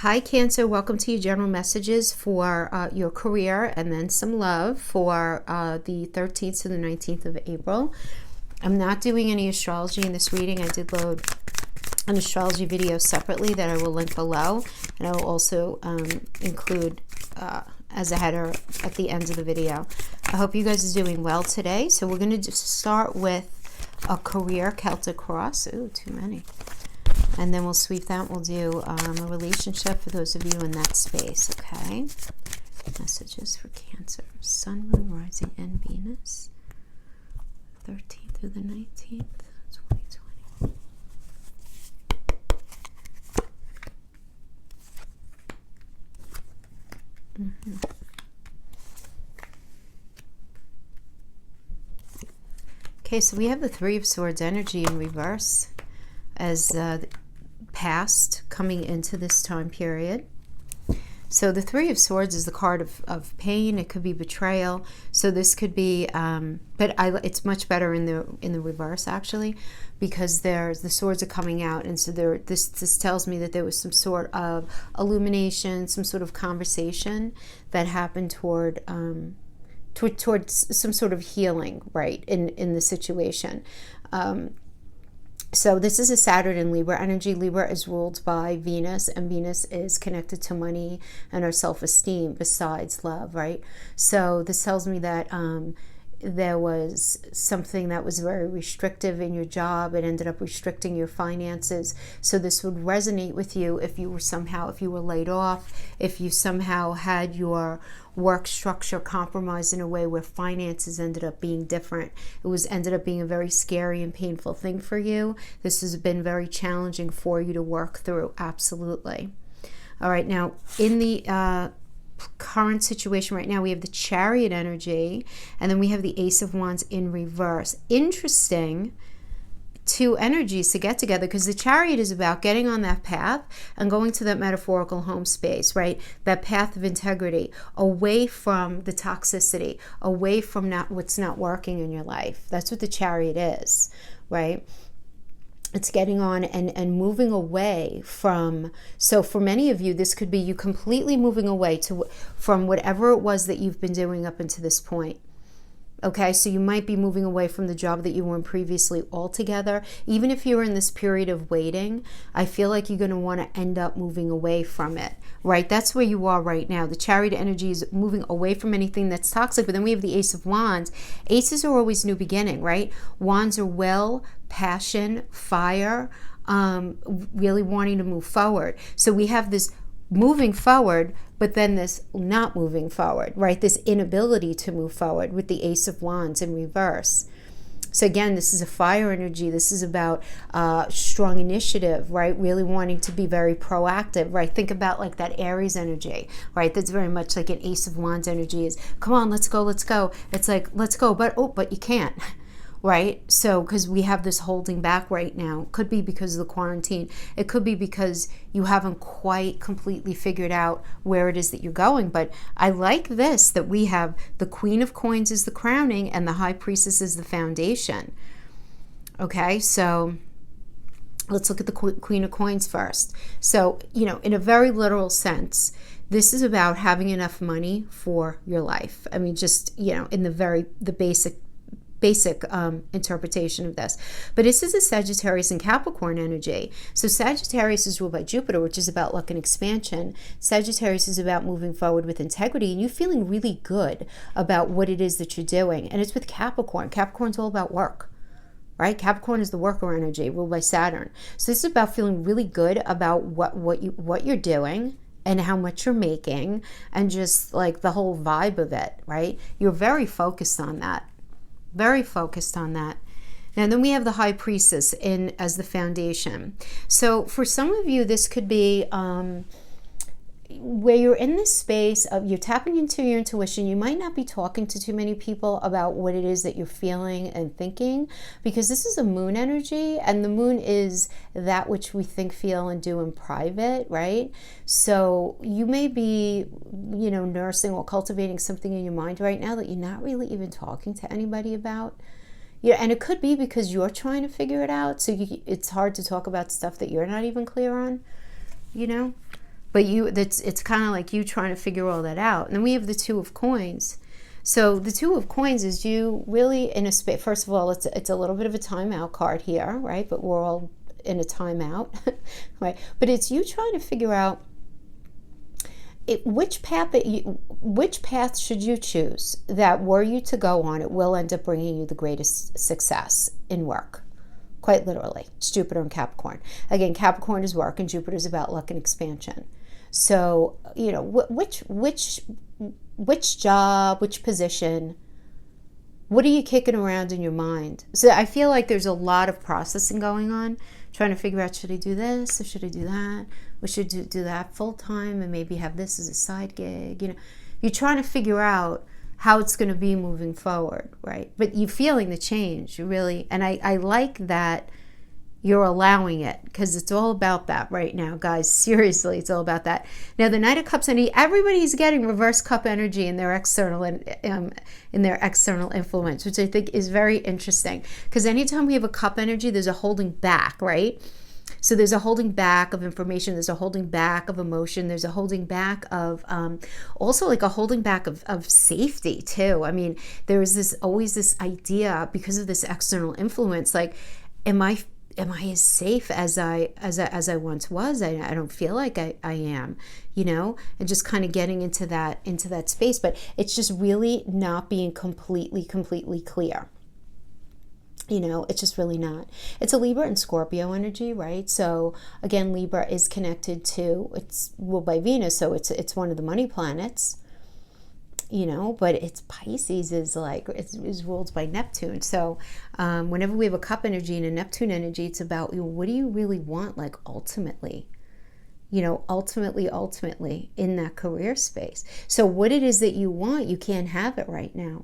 Hi Cancer, welcome to your general messages for your career and then some love for the 13th to the 19th of April. I'm not doing any astrology in this reading. I did load an astrology video separately that I will link below, and I will also include as a header at the end of the video. I hope you guys are doing well today. So we're going to just start with a career Celtic cross. Ooh, too many. And then we'll sweep that. We'll do a relationship for those of you in that space, okay? Messages for Cancer. Sun, Moon, Rising, and Venus. 13th through the 19th, 2020. Okay, so we have the Three of Swords energy in reverse as past coming into this time period. So the Three of Swords is the card of pain. It could be betrayal. So this could be, it's much better in the reverse actually, because the swords are coming out, and so this tells me that there was some sort of illumination, some sort of conversation that happened towards some sort of healing, right, in the situation. So this is a Saturn in Libra energy. Libra is ruled by Venus, and Venus is connected to money and our self-esteem besides love, right? So this tells me that there was something that was very restrictive in your job. It ended up restricting your finances. So this would resonate with you if you were laid off, if you somehow had your work structure compromised in a way where finances ended up being different. Ended up being a very scary and painful thing for you. This has been very challenging for you to work through, absolutely. All right, now in the current situation right now, we have the Chariot energy, and then we have the Ace of Wands in reverse. Interesting two energies to get together, because the Chariot is about getting on that path and going to that metaphorical home space, right? That path of integrity, away from the toxicity, away from what's not working in your life. That's what the Chariot is, right? It's getting on and moving away from, so for many of you, this could be you completely moving away from whatever it was that you've been doing up until this point. Okay, so you might be moving away from the job that you were in previously altogether. Even if you're in this period of waiting, I feel like you're going to want to end up moving away from it, right? That's where you are right now. The Chariot energy is moving away from anything that's toxic, but then we have the Ace of Wands. Aces are always new beginning, right? Wands are will, passion, fire, really wanting to move forward. So we have this moving forward, but then this not moving forward, right? This inability to move forward with the Ace of Wands in reverse. So again, this is a fire energy. This is about strong initiative, right? Really wanting to be very proactive, right? Think about like that Aries energy, right? That's very much like an Ace of Wands energy is, come on, let's go, let's go. It's like, let's go, but you can't. Right? So, because we have this holding back right now. Could be because of the quarantine. It could be because you haven't quite completely figured out where it is that you're going. But I like this, that we have the Queen of Coins is the crowning and the High Priestess is the foundation. Okay, so let's look at the Queen of Coins first. So, in a very literal sense, this is about having enough money for your life. I mean, just, in the basic interpretation of this. But this is a Sagittarius and Capricorn energy. So Sagittarius is ruled by Jupiter, which is about luck and expansion. Sagittarius is about moving forward with integrity and you feeling really good about what it is that you're doing. And it's with Capricorn. Capricorn's all about work, right? Capricorn is the worker energy ruled by Saturn. So this is about feeling really good about what you're doing and how much you're making and just like the whole vibe of it, right? You're very focused on that. Very focused on that. Now then we have the High Priestess as the foundation. So for some of you, this could be where you're in this space of you're tapping into your intuition. You might not be talking to too many people about what it is that you're feeling and thinking, because this is a moon energy, and the moon is that which we think, feel, and do in private, right? So you may be, nursing or cultivating something in your mind right now that you're not really even talking to anybody about. And it could be because you're trying to figure it out. So it's hard to talk about stuff that you're not even clear on, But it's kind of like you trying to figure all that out. And then we have the Two of Coins. So the Two of Coins is you really in a space. First of all, it's a little bit of a timeout card here, right? But we're all in a timeout, right? But it's you trying to figure out which path should you choose that were you to go on, it will end up bringing you the greatest success in work. Quite literally. It's Jupiter and Capricorn. Again, Capricorn is work and Jupiter is about luck and expansion. So, which job, which position, what are you kicking around in your mind? So I feel like there's a lot of processing going on, trying to figure out, should I do this or should I do that? Or should I do that full time and maybe have this as a side gig? You're trying to figure out how it's going to be moving forward, right? But you're feeling the change, really. And I like that you're allowing it, because it's all about that right now, guys. Seriously, it's all about that. Now, the Knight of Cups energy, everybody's getting reverse cup energy in their external influence, which I think is very interesting. Because anytime we have a cup energy, there's a holding back, right? So there's a holding back of information, there's a holding back of emotion, there's a holding back of also like a holding back of safety too. I mean, there is always this idea, because of this external influence, like, am I as safe as I once was? I don't feel like I am, and just kind of getting into that space. But it's just really not being completely clear. It's just really not. It's a Libra and Scorpio energy, right? So again, Libra is connected to, it's ruled by Venus, so it's one of the money planets. But it's Pisces is like, is ruled by Neptune. So whenever we have a cup energy and a Neptune energy, it's about, what do you really want, like, ultimately? Ultimately in that career space. So what it is that you want, you can't have it right now,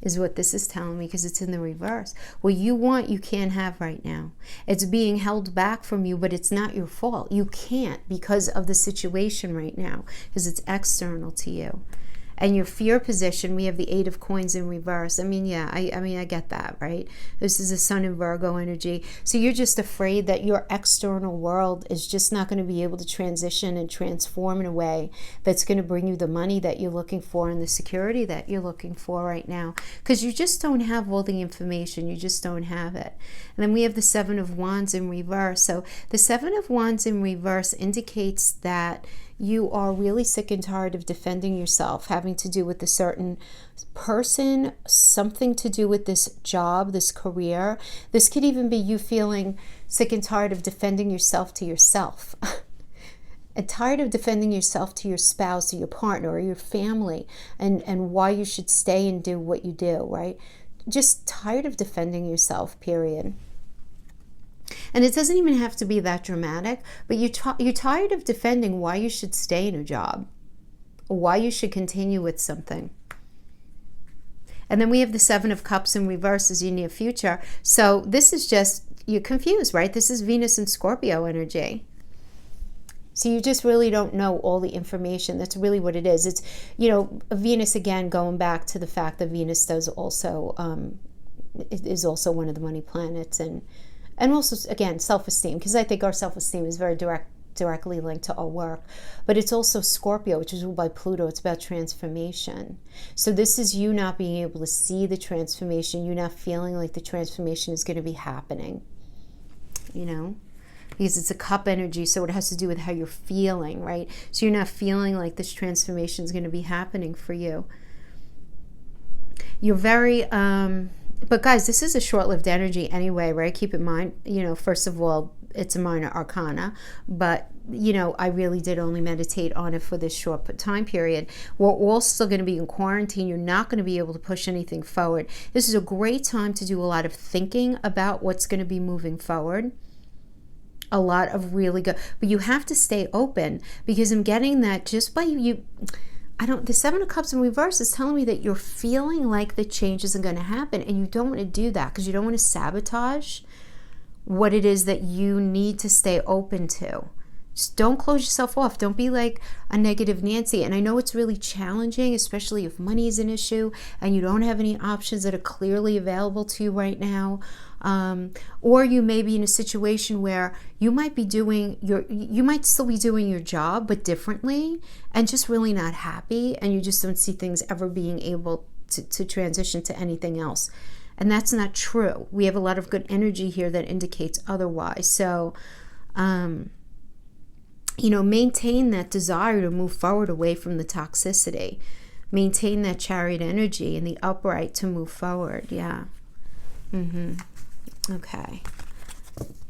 is what this is telling me, because it's in the reverse. What you want, you can't have right now. It's being held back from you, but it's not your fault. You can't, because of the situation right now, because it's external to you. And your fear position, we have the Eight of Coins in reverse. I mean, yeah, I get that, right? This is a Sun in Virgo energy. So you're just afraid that your external world is just not going to be able to transition and transform in a way that's going to bring you the money that you're looking for and the security that you're looking for right now. Because you just don't have all the information. You just don't have it. And then we have the Seven of Wands in reverse. So the Seven of Wands in reverse indicates that you are really sick and tired of defending yourself, having to do with a certain person, something to do with this job, this career. This could even be you feeling sick and tired of defending yourself to yourself. And tired of defending yourself to your spouse or your partner or your family, and why you should stay and do what you do, right? Just tired of defending yourself, period. And it doesn't even have to be that dramatic, but you're tired of defending why you should stay in a job, or why you should continue with something. And then we have the Seven of Cups in reverse as your near future. So this is just, you're confused, right? This is Venus and Scorpio energy. So you just really don't know all the information. That's really what it is. It's, Venus, again, going back to the fact that Venus does also, is also one of the money planets, and also, again, self-esteem, because I think our self-esteem is very directly linked to our work. But it's also Scorpio, which is ruled by Pluto. It's about transformation. So this is you not being able to see the transformation. You not feeling like the transformation is going to be happening, because it's a cup energy, so it has to do with how you're feeling, right? So you're not feeling like this transformation is going to be happening for you. You're very... But guys, this is a short-lived energy anyway, right? Keep in mind, first of all, it's a minor arcana, but, I really did only meditate on it for this short time period. We're all still going to be in quarantine. You're not going to be able to push anything forward. This is a great time to do a lot of thinking about what's going to be moving forward. A lot of really good, but you have to stay open, because I'm getting that just by you. The Seven of Cups in reverse is telling me that you're feeling like the change isn't going to happen, and you don't want to do that because you don't want to sabotage what it is that you need to stay open to. Just don't close yourself off. Don't be like a negative Nancy. And I know it's really challenging, especially if money is an issue and you don't have any options that are clearly available to you right now. Or you may be in a situation where you might still be doing your job, but differently, and just really not happy, and you just don't see things ever being able to transition to anything else. And that's not true. We have a lot of good energy here that indicates otherwise. So, maintain that desire to move forward away from the toxicity. Maintain that Chariot energy and the upright to move forward. Yeah. Okay.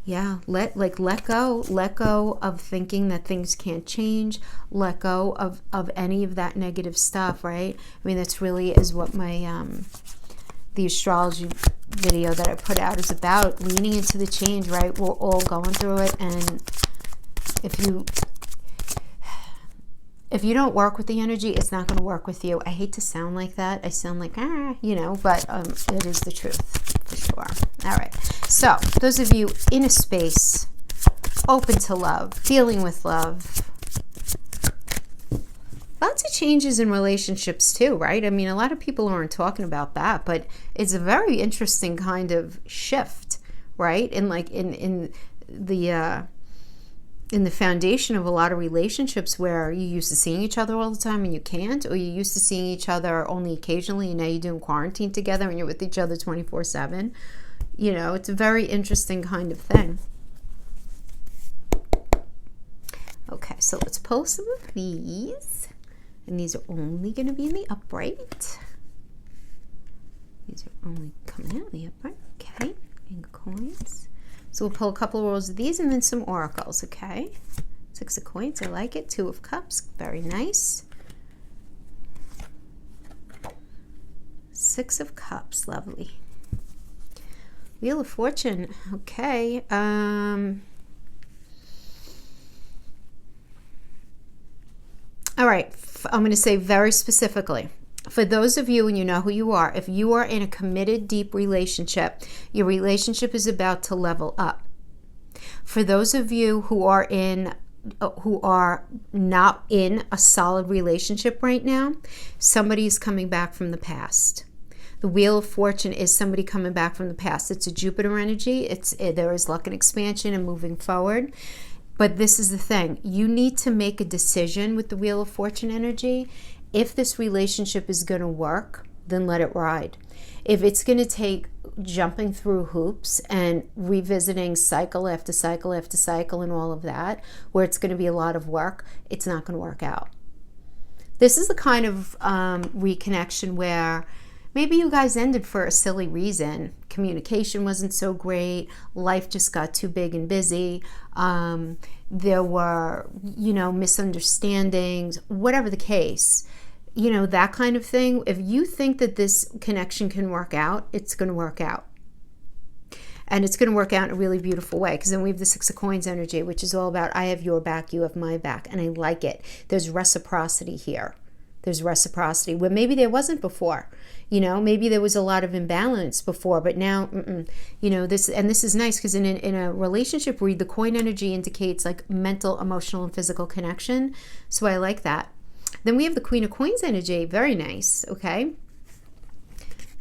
Yeah. Let go of thinking that things can't change. Let go of any of that negative stuff, right? I mean, that's really is what my, the astrology video that I put out is about, leaning into the change, right? We're all going through it. And if you don't work with the energy, it's not going to work with you. I hate to sound like that. I sound like, but it is the truth for sure. All right. So those of you in a space, open to love, dealing with love, lots of changes in relationships too, right? I mean, a lot of people aren't talking about that, but it's a very interesting kind of shift, right? And in the foundation of a lot of relationships where you used to seeing each other all the time and you can't, or you used to seeing each other only occasionally and now you're doing quarantine together and you're with each other 24/7. It's a very interesting kind of thing. Okay, so let's pull some of these. And these are only going to be in the upright. These are only coming out in the upright. Okay, King of Coins. So we'll pull a couple of rolls of these and then some oracles, okay? 6 of Coins, I like it. 2 of Cups, very nice. 6 of Cups, lovely. Wheel of Fortune, okay. All right, I'm going to say very specifically, for those of you, and you know who you are, if you are in a committed, deep relationship, your relationship is about to level up. For those of you who are not in a solid relationship right now, somebody is coming back from the past. The Wheel of Fortune is somebody coming back from the past. It's a Jupiter energy. There is luck and expansion and moving forward. But this is the thing. You need to make a decision with the Wheel of Fortune energy. If this relationship is going to work, then let it ride. If it's going to take jumping through hoops and revisiting cycle after cycle after cycle and all of that, where it's going to be a lot of work, it's not going to work out. This is the kind of reconnection where maybe you guys ended for a silly reason. Communication wasn't so great. Life just got too big and busy. There were, misunderstandings, whatever the case. That kind of thing. If you think that this connection can work out, it's going to work out. And it's going to work out in a really beautiful way, because then we have the 6 of Coins energy, which is all about I have your back, you have my back. And I like it. There's reciprocity here. There's reciprocity where maybe there wasn't before. Maybe there was a lot of imbalance before, but now, this is nice, because in a relationship where the coin energy indicates like mental, emotional, and physical connection. So I like that. Then we have the Queen of Coins energy. Very nice. Okay.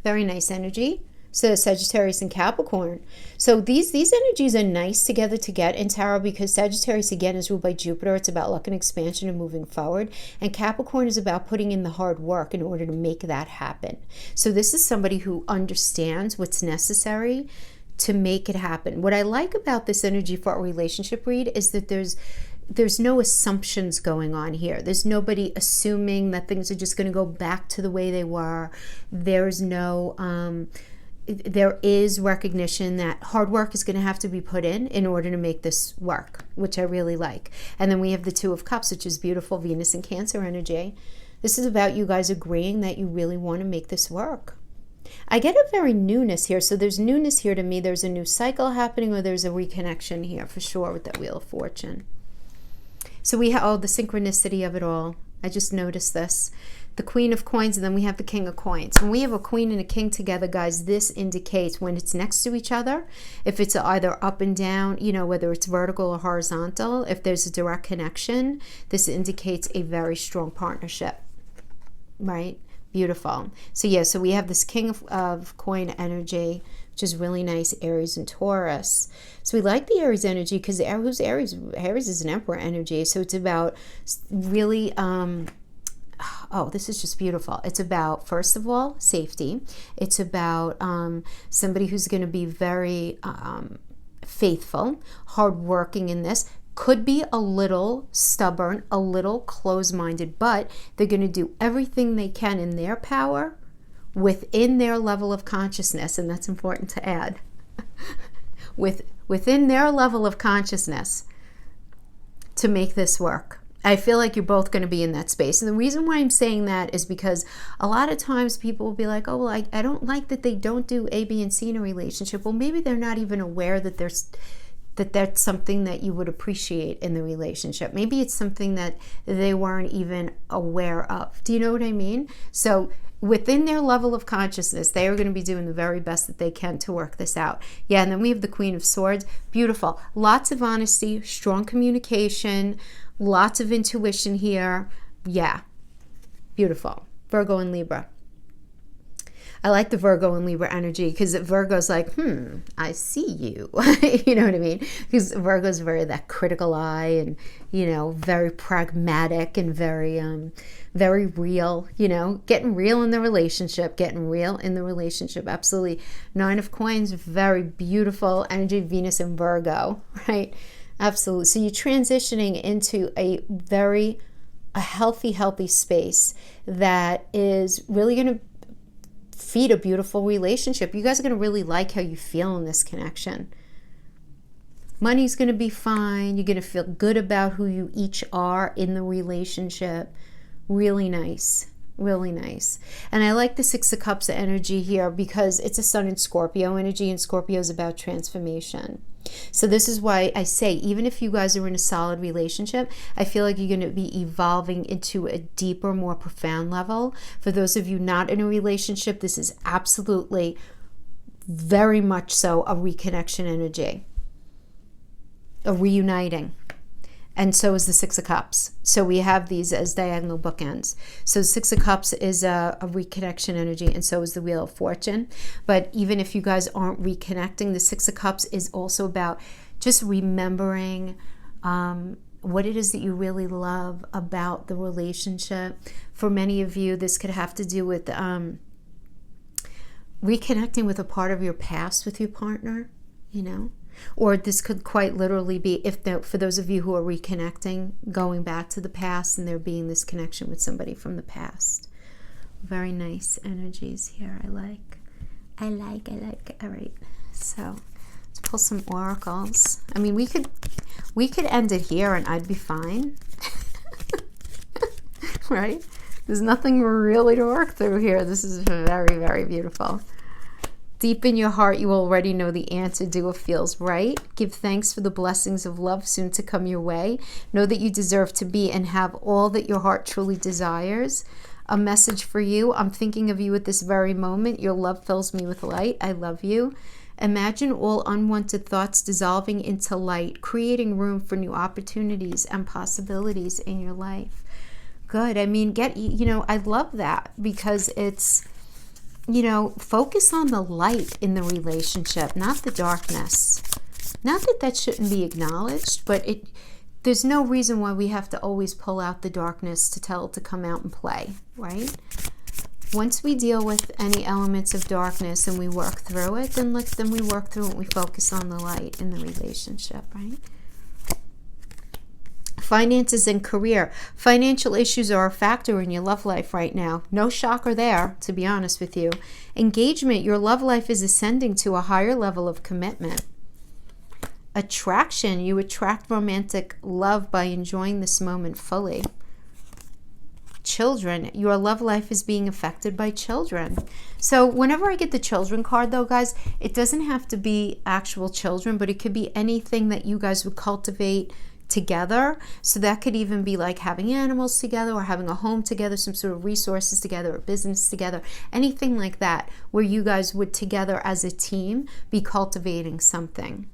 Very nice energy. So Sagittarius and Capricorn. So these energies are nice together to get in tarot, because Sagittarius again is ruled by Jupiter. It's about luck and expansion and moving forward. And Capricorn is about putting in the hard work in order to make that happen. So this is somebody who understands what's necessary to make it happen. What I like about this energy for a relationship read is that there's no assumptions going on here. There's nobody assuming that things are just going to go back to the way they were. There's no there is recognition that hard work is going to have to be put in order to make this work, which I really like. And then we have the 2 of Cups, which is beautiful, Venus and Cancer energy. This is about you guys agreeing that you really want to make this work. I get a very newness here. So there's newness here to me. There's a new cycle happening, or there's a reconnection here for sure with that Wheel of Fortune. So we have the synchronicity of it all. I just noticed this. The Queen of Coins, and then we have the King of Coins. When we have a Queen and a King together, guys, this indicates when it's next to each other, if it's either up and down, whether it's vertical or horizontal, if there's a direct connection, this indicates a very strong partnership, right? Beautiful. So yeah, so we have this King of Coin energy. which is really nice. Aries and Taurus. So we like the Aries energy because who's Aries? Aries is an Emperor energy. So it's about really, oh, this is just beautiful. It's about, first of all, safety. It's about somebody who's going to be very faithful, hardworking in this. Could be a little stubborn, a little closed-minded, but they're going to do everything they can in their power within their level of consciousness, and that's important to add. Within their level of consciousness to make this work. I feel like you're both going to be in that space. And the reason why I'm saying that is because a lot of times people will be like, oh, well, I don't like that they don't do A, B, and C in a relationship. Well, maybe they're not even aware that that's something that you would appreciate in the relationship. Maybe it's something that they weren't even aware of. Do you know what I mean? So within their level of consciousness, they are going to be doing the very best that they can to work this out. Yeah, and then we have the Queen of Swords. Beautiful. Lots of honesty, strong communication, lots of intuition here. Yeah, beautiful. Virgo and Libra. I like the Virgo and Libra energy because Virgo's like, I see you. You know what I mean? Because Virgo's very that critical eye and, very pragmatic and very, very real, getting real in the relationship, Absolutely. Nine of Coins, very beautiful energy, Venus and Virgo, right? Absolutely. So you're transitioning into a healthy space that is really going to feed a beautiful relationship. You guys are going to really like how you feel in this connection. Money's going to be fine. You're going to feel good about who you each are in the relationship. Really nice. Really nice. And I like the Six of Cups energy here because it's a Sun and Scorpio energy, and Scorpio is about transformation. So this is why I say, even if you guys are in a solid relationship, I feel like you're going to be evolving into a deeper, more profound level. For those of you not in a relationship, this is absolutely very much so a reconnection energy, a reuniting. And so is the Six of Cups. So we have these as diagonal bookends. So Six of Cups is a reconnection energy, and so is the Wheel of Fortune. But even if you guys aren't reconnecting, the Six of Cups is also about just remembering what it is that you really love about the relationship. For many of you, this could have to do with reconnecting with a part of your past with your partner, Or this could quite literally be, for those of you who are reconnecting, going back to the past and there being this connection with somebody from the past. Very nice energies here. I like. All right. So let's pull some oracles. I mean, we could end it here and I'd be fine. Right? There's nothing really to work through here. This is very, very beautiful. Deep in your heart, you already know the answer. Do what feels right. Give thanks for the blessings of love soon to come your way. Know that you deserve to be and have all that your heart truly desires. A message for you. I'm thinking of you at this very moment. Your love fills me with light. I love you. Imagine all unwanted thoughts dissolving into light, creating room for new opportunities and possibilities in your life. Good. I mean, I love that because it's, focus on the light in the relationship, not the darkness. Not that shouldn't be acknowledged, but there's no reason why we have to always pull out the darkness to tell it to come out and play, right? Once we deal with any elements of darkness and we work through it, then we work through it and we focus on the light in the relationship, right? Finances and career. Financial issues are a factor in your love life right now. No shocker there, to be honest with you. Engagement. Your love life is ascending to a higher level of commitment. Attraction. You attract romantic love by enjoying this moment fully. Children. Your love life is being affected by children. So whenever I get the children card, though, guys, it doesn't have to be actual children, but it could be anything that you guys would cultivate together. So that could even be like having animals together or having a home together, some sort of resources together or business together, anything like that where you guys would together as a team be cultivating something.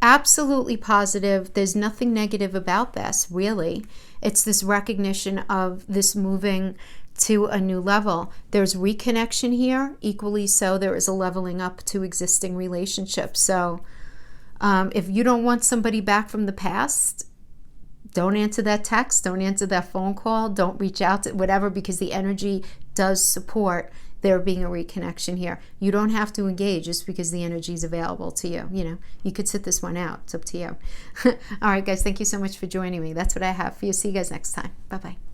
absolutely positive. There's nothing negative about this, really. It's this recognition of this moving to a new level. There's reconnection here. Equally so, there is a leveling up to existing relationships. So if you don't want somebody back from the past, don't answer that text, don't answer that phone call, don't reach out to whatever, because the energy does support there being a reconnection here. You don't have to engage just because the energy is available to you. You know, you could sit this one out. It's up to you. All right, guys, thank you so much for joining me. That's what I have for you. See you guys next time. Bye-bye.